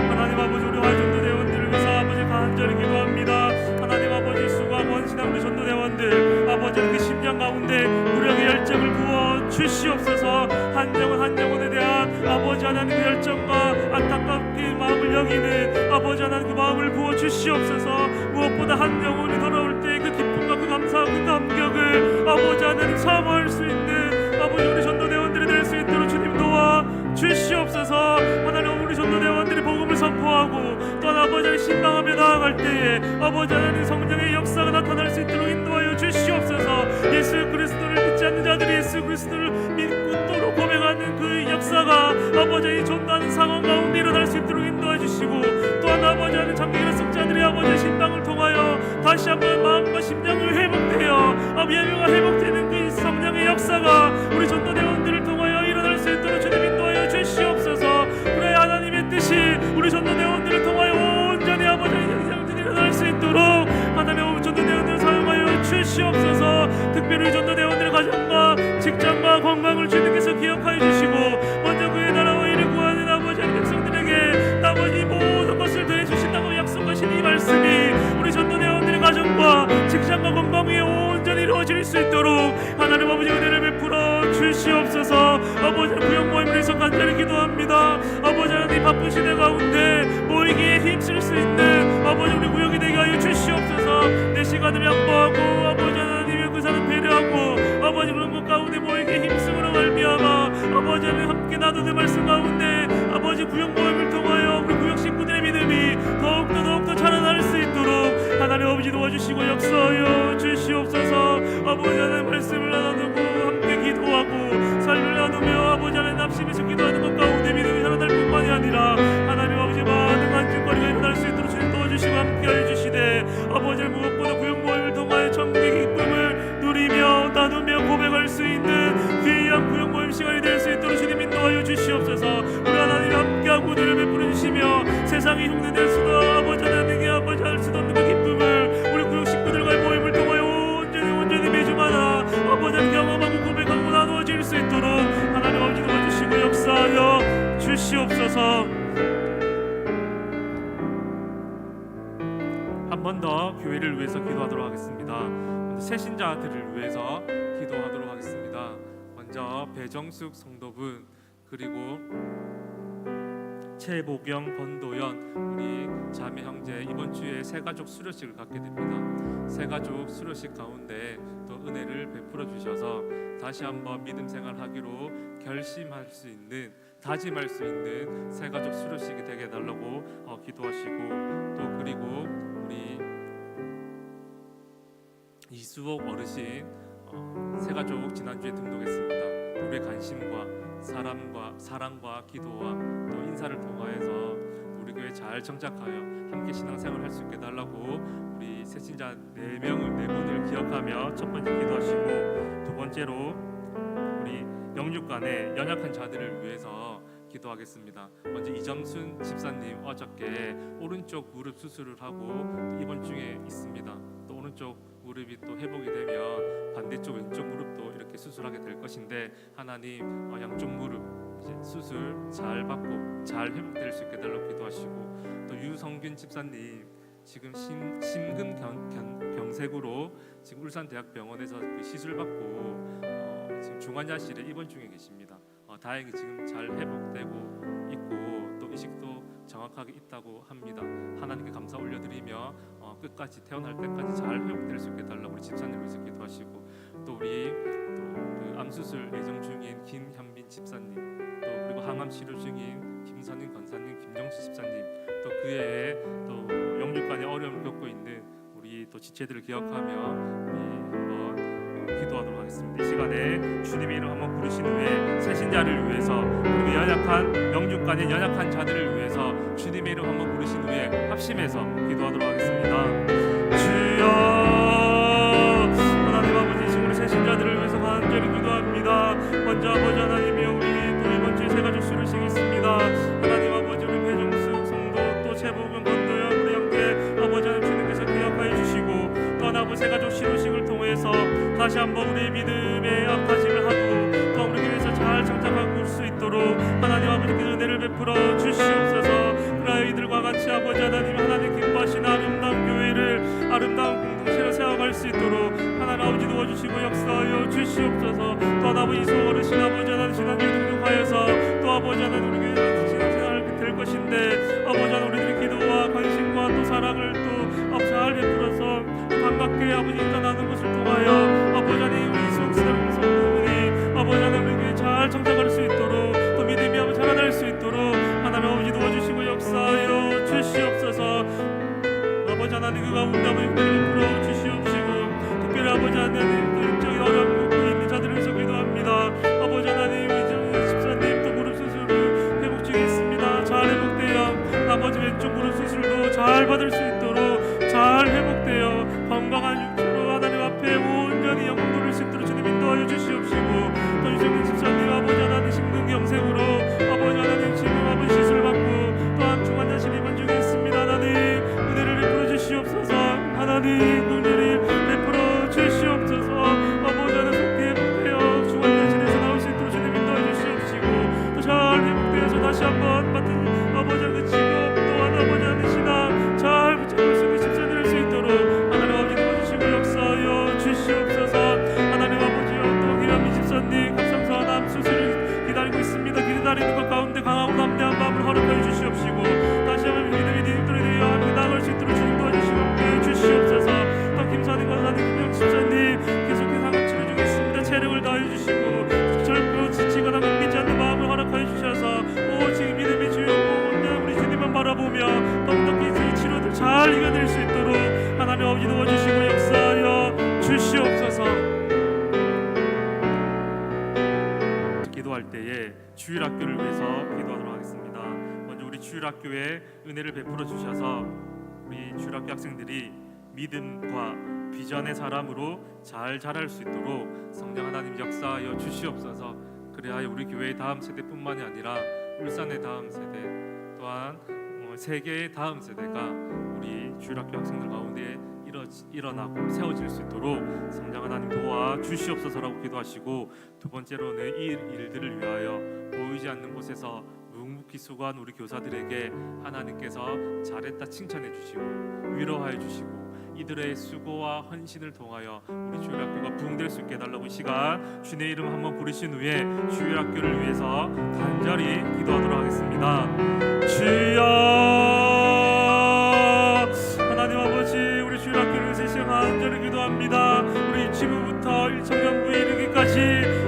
A: 하나님 아버지 우리 화요 전도대원들을 위해서 아버지 간절히 기도합니다. 하나님 아버지 수고하고 헌신한 우리 전도대원들 아버지 그 심장 가운데 구령의 열정을 부어 주시옵소서. 한 영혼 한 영혼에 대한 아버지 하나님 그 열정과 안타깝게 마음을 여기는 아버지 하나님 그 마음을 부어 주시옵소서. 무엇보다 한 영혼이 돌아올 때 그 기쁨과 그 감사와 그 감격을 아버지 하나님 사모할 수 있는 아버지 우리 전도대원들이 될 수 있도록 주님 도와 주시옵소서. 하나님 우리 전도대원들이 복음을 선포하고 또 아버지를 신방하며 나아갈 때에 아버지 하나님 성령의 역사가 나타날 수 있도록 인도하여 주시옵소서. 예수 그리스도를 믿지 않는 자들이 예수 그리스도를 믿고 또로 고백하는 그 역사가 아버지의 전도하는 상황 가운데 일어날 수 있도록 인도해 주시고, 또한 아버지 하나님 장기이나 승자들이 아버지의 신방을 통하여 다시 한번 마음과 심령을 회복되어 예배가 회복되는 그 성령의 역사가 우리 전도대원들을 통하여 일어날 수 있도록 주님 인도하여 주시옵소서. 그래 하나님의 뜻이 우리 전도대원들을 통하여 온전히 아버지의 영상들이 일어날 수 있도록 하나님의 전도대원들을 사용하여 주시옵소서. 특별히 전도대원들의 가정과 직장과 건강을 주님께서 기억하여 주시고 먼저 그의 나라와 이를 구하는 아버지 하나님 백성들에게 아버지 모든 것을 더해 주신다고 약속하신 이 말씀이 우리 전도대원들의 가정과 직장과 건강 위에 온전히 이루어질 수 있도록 하나님 아버지 은혜를 베풀어 주시옵소서. 아버지 구역 모임을 위해서 간절히 기도합니다. 아버지 하나님 바쁜 시대 가운데 모이기에 힘쓸 수 있는 아버지 우리 구역이 되게 하여 주시옵소서. 내 시간을 양보하고 아버지 하나님의 그 사람 배려하고 아버지 그런 것 가운데 모이기에 힘쓰므로 말미암아 아버지 하나님 함께 나누는 말씀 가운데 아버지 구역 모임을 통하여 우리 구역 식구들의 믿음이 더욱더 자라날 수 있도록 하나님 아버지 도와주시고 역사하여 주시옵소서. 아버지 하나님 말씀을 나누고 함께 기도하고 삶을 나누며 아버지 하나님 합심해서 기도하는 것 가운데 믿음이 자라날 뿐만이 아니라 하나님 아버지 많은 간증거리가 일어날 수 있도록 주님 도와주시고 함께하여 주시되 아버지 무엇보다 구역 모임을 통하여 천국의 기쁨을 누리며 나누며 고백할 수 있는 귀한 구역 모임 시간이 될 수 있도록 주님 인도하여 주시옵소서. 우리 하나님 함께하고 은혜를 베풀어 주시며 세상이 흉내낼 수도 아버지 하나님께 아버지 할 수도 없는 그 기쁨을 우리 구역 식구들과의 모임을 통하여 온전히 매주마다 아버지 하나님 경험하고 고백하고 나누어질 수 있도록 하나님 아버지 도와주시고 역사하여 주시옵소서. 한 번 더 교회를 위해서 기도하도록 하겠습니다. 새신자들을 위해서 기도하도록 하겠습니다. 먼저 배정숙 성도분, 그리고 최보경, 권도연 우리 자매 형제 이번 주에 새가족 수료식을 갖게 됩니다. 새가족 수료식 가운데 또 은혜를 베풀어 주셔서 다시 한번 믿음 생활하기로 결심할 수 있는, 다짐할 수 있는 새가족 수료식이 되게 해달라고 기도하시고, 또 그리고 우리 이수옥 어르신 새가족 지난주에 등록했습니다. 우리의 관심과 사랑과 기도와 또 인사를 통하여서 우리 교회 잘 정착하여 함께 신앙생활을 할 수 있게 달라고 우리 새신자 4분을 기억하며 첫 번째 기도하시고, 두 번째로 우리 영육간의 연약한 자들을 위해서 기도하겠습니다. 먼저 이정순 집사님 어저께 오른쪽 무릎 수술을 하고 이번 주에 있습니다. 또 오른쪽 무릎이 또 회복이 되면 반대쪽 왼쪽 무릎도 이렇게 수술하게 될 것인데, 하나님 양쪽 무릎 이제 수술 잘 받고 잘 회복될 수 있게 달라고 기도하시고, 또 유성균 집사님 지금 심근경색으로 지금 울산대학병원에서 그 시술 받고 지금 중환자실에 입원 중에 계십니다. 다행히 지금 잘 회복되고 있고 또 의식도 정확하게 있다고 합니다. 하나님께 감사 올려드리며 끝까지 태어날 때까지 잘 회복될 수 있게 달라고 우리 집사님을 위해서 기도하시고, 또 우리 그 암수술 예정 중인 김현빈 집사님, 또 그리고 항암 치료 중인 김선인 권사님, 김정수 집사님, 또 그외에 또 영육간의 어려움을 겪고 있는 우리 또 지체들을 기억하며 우리 한번 기도하도록 하겠습니다. 이 시간에 주님의 이름 한번 부르신 후에 새신자를 위해서, 그리고 영육간의 연약한 자들을 위해서 주님의 이름 한번 부르신 후에 합심해서 기도하도록 하겠습니다. 주여, 하나님 아버지, 지금 우리 새신자들을 위해서 간절히 기도합니다. 먼저 아버지 하나님이여, 우리 또 이번 주에 새가족 수료식이 있습니다. 하나님 아버지, 우리 배종수 성도 또 재복음 권도영 우리 형제 아버지 하나님 주님께서 기억하여 주시고, 또 아버지 새가족 수료식을 통해서 다시 한번 우리의 믿음의 앞다짐을 하고 또 우리 교회에서 잘 정착할 수 있도록 하나님 아버지께서 은혜를 베풀어 주시옵소서. 그러하여 이들과 같이 아버지 하나님 기뻐하시는 아름다운 교회를 아름다운 공동체로 세워갈 수 있도록 하나님 아버지 도와주시고 역사하여 주시옵소서. 또 아버지 이소 어르신 아버지 하나님 지난주에 등록하여서 또 아버지 하나님 우리 교회에서 신앙생활을 될 것인데, 아버지 하나님 우리들의 기도와 관심과 또 사랑을 또 잘 베풀어서 반갑게 아버지 일어나는 것을 통하여 아버지 하나님 우리 성스러운 성도들이 아버지 하나님 우리 교회에 잘 정착할 수 있도록 또 믿음이 한번 자라날 수 있도록 하나님 아버지 도와주시고 역사하여 주시옵소서. 아버지 하나님 그 가운데 아버지 은혜를 풀어 주시옵시고, 특별히 아버지 하나님 또 영적인 어려움을 겪고 있는 자들을 위해서 기도합니다. 아버지 하나님 우리 집사님 또 무릎 수술을 회복 중에 있습니다. 잘 회복되어 아버지 왼쪽 무릎 수술도 잘 받을 수 있도록 잘 회복되어 건강한 육체로 하나님 앞에 온전히 영광 돌릴 수 있도록 주님 인도하여 주시옵시고, 또 유정민 집사님 아버지 하나님 심근경색으로 아버지 하나님 지금 아버지 시술 받고 또한 중환자실 입원 중에 있습니다. 하나님 은혜를 베풀어 주시옵소서. 하나님 은혜를 베풀어 주시옵소서. 아버지 하나님 속히 회복되어 중환자실에서 나올 수 있도록 주님 인도하여 주시옵시고, 또 잘 회복되어서 다시 한번 맡은 아버지 하나님 직업 또한 아버지 하나님 신앙 잘 붙잡을 수 있는 집사들을 수 있도록 하나님 아버지 도와주시고 역사하여 주시옵소서. 하나님 아버지여, 또 기라미 집사님 갑상선 암 수술을 기다리고 있습니다. 기다리는 것 가운데 강하고 담대한 마음을 허락하여 주시옵시고, 다시 한번 믿음이 님들에 함께 나아갈 수 있도록 주님 도와주시고 주시옵소서. 또 김선인 권사님, 김영 집사님 계속해서 항암 치료 중에 있습니다. 체력을 다해 주시고 절대 지치거나 믿지 않는 마음을 허락하여 주셔서 오직 믿음의 주여 우리 주님만 바라보며 넉넉히 치료들 잘 이겨낼 수 있도록 하나님 아버지 도와주시고 역사하여 주시옵소서. 기도할 때에 주일학교를 위해서 기도하도록 하겠습니다. 먼저 우리 주일학교에 은혜를 베풀어 주셔서 우리 주일학교 학생들이 믿음과 비전의 사람으로 잘 자랄 수 있도록 성령 하나님 역사하여 주시옵소서. 그래야 우리 교회의 다음 세대뿐만이 아니라 울산의 다음 세대 또한 세계의 다음 세대가 우리 주일학교 학생들 가운데 일어나고 세워질 수 있도록 성령 하나님 도와 주시옵소서라고 기도하시고, 두 번째로는 이 일들을 위하여 보이지 않는 곳에서 묵묵히 수고한 우리 교사들에게 하나님께서 잘했다 칭찬해 주시고 위로하여 주시고, 이들의 수고와 헌신을 통하여 우리 주일학교가 부흥될 수 있게 해달라고 이 시간 주님의 이름 한번 부르신 후에 주일학교를 위해서 간절히 기도하도록 하겠습니다. 주여, 하나님 아버지 우리 주일학교를 위해서 이 시간 간절히 기도합니다. 우리 지금부터 1청년부에 이르기까지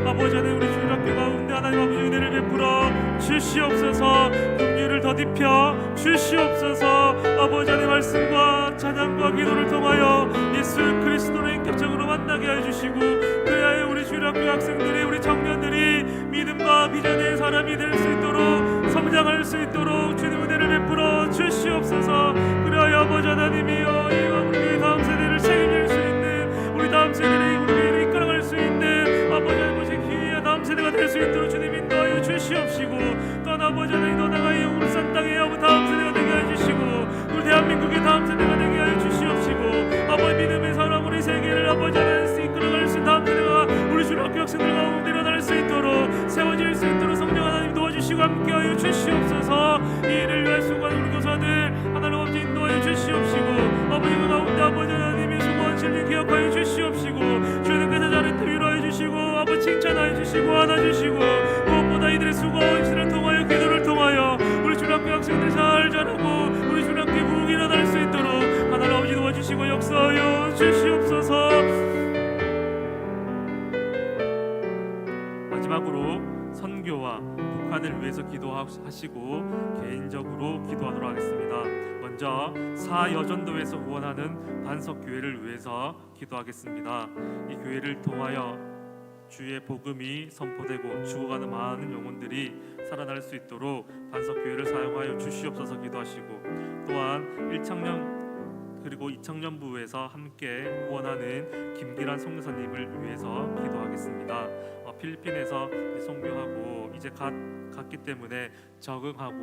A: 아버지 하나님 우리 주일학교 가운데 하나님 아버지 은혜를 베풀어 주시옵소서. 긍휼을 더딥혀 주시옵소서. 아버지 하나님 말씀과 찬양과 기도를 통하여 예수 그리스도를 인격적으로 만나게 해주시고, 그래 주일학교 학생들이 우리 청년들이 믿음과 비전의 사람이 될 수 있도록 성장할 수 있도록 주님 은혜를 베풀어 주시옵소서. 그리하여 아버지 하나님이여 이와 우리 다음 세대를 책임질 수 있는 우리 다음 세대를 우리 교회를 이끌어갈 수 있는 아버지 귀한 다음 세대가 될 수 있도록 주님 인도하여 주시옵시고 또한 아버지 하나님 더 나아가 이 울산 땅의 다음 세대가 되게 해주시고 우리 대한민국의 다음 세대가 되게 하여 주시옵시고 아버지 믿음의 사람 우리 세계를 아버지 하나님 이끌어갈 수 있는 다음 세대가 우리 주일학교 학생들 가운데 일어날 수 있도록 세워질 수 있도록 성령 하나님 도와주시고 함께하여 주시옵소서. 이 일을 위해 수고하는 우리 교사들 하나님 아버지 인도하여 주시옵시고 아버지 그 가운데 아버지 하나님이 수고한 진리 기억하여 주시옵시고 주님께서 자리를 위로해 주시고 아버지 칭찬하여 주시고 안아주시고 무엇보다 이들의 수고와 시를 통하여 기도를 통하여 우리 주일학교 학생들 잘 자라고 우리 주일학교 부흥이 일어날 수 있도록 하나님 아버지 도와주시고 역사하여 주시옵소서. 마지막으로 선교와 북한을 위해서 기도하시고 개인적으로 기도하도록 하겠습니다. 먼저 사여전도에서 후원하는 반석교회를 위해서 기도하겠습니다. 이 교회를 통하여 주의 복음이 선포되고 죽어가는 많은 영혼들이 살아날 수 있도록 반석교회를 사용하여 주시옵소서 기도하시고 또한 1청년 그리고 2청년부에서 함께 후원하는 김기란 선교사님을 위해서 기도하겠습니다. 필리핀에서 선교하고 이제 갔기 때문에 적응하고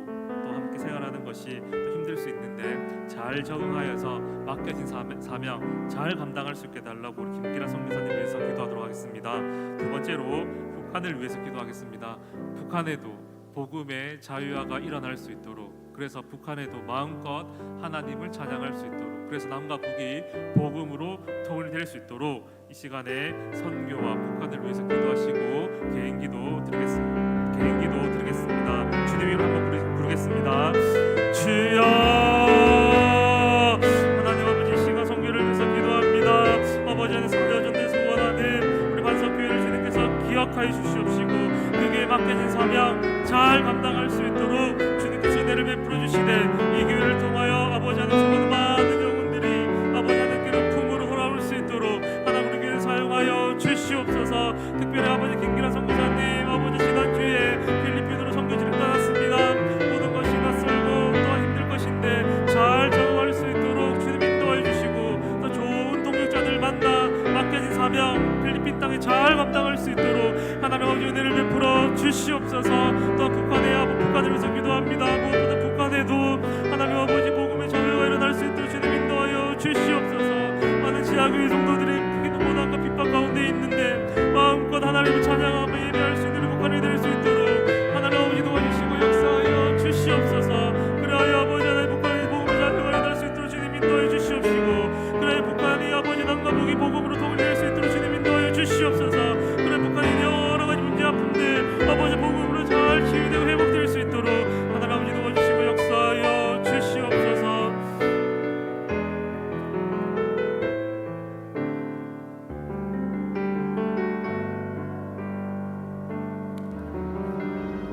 A: 또 함께 생활하는 것이 또 힘들 수 있는데 잘 적응하여서 맡겨진 사명 잘 감당할 수 있게 달라고 우리 김기란 선교사님을 위해서 기도하도록 하겠습니다. 두 번째로 북한을 위해서 기도하겠습니다. 북한에도 복음의 자유화가 일어날 수 있도록 그래서 북한에도 마음껏 하나님을 찬양할 수 있도록 그래서 남과 북이 복음으로 통일될 수 있도록 이 시간에 선교와 북한을 위해서 기도하시고 개인기도 드리겠습니다. 주님 이름 한번 부르겠습니다. 주여 하나님 아버지 시간 선교를 위해서 기도합니다. 아버지 안에 사여전대에서 원하는 우리 반석교회를 주님께서 기억하여 주시옵시고 그에게 맡겨진 사명 잘 감당할 수 있도록 주님께서 은혜를 베풀어 주시되 이 교회를 통하여 아버지 안에 수고하는 많은 영혼들이 아버지 하나님께로 품으로 돌아올 수 있도록 하나님 우리 교회를 사용하여 주시옵소서. 특별히 아버지 김기란 선교사님 아버지 지난주에 필리핀으로 선교지를 떠났습니다. 모든 것이 낯설고 또 힘들 것인데 잘 적응할 수 있도록 주님 인도해 주시고 또 좋은 동역자들 만나 맡겨진 사명 필리핀 땅에 잘 감당할 수 있도록 하나님 아버지 은혜를 베풀어 주시옵소서. 또 북한을 위해서 기도합니다. 무엇보다 북한에도 하나님 아버지 복음의 자유가 일어날 수 있도록 주님 인도하여 주시옵소서. 많은 지하교회 성도들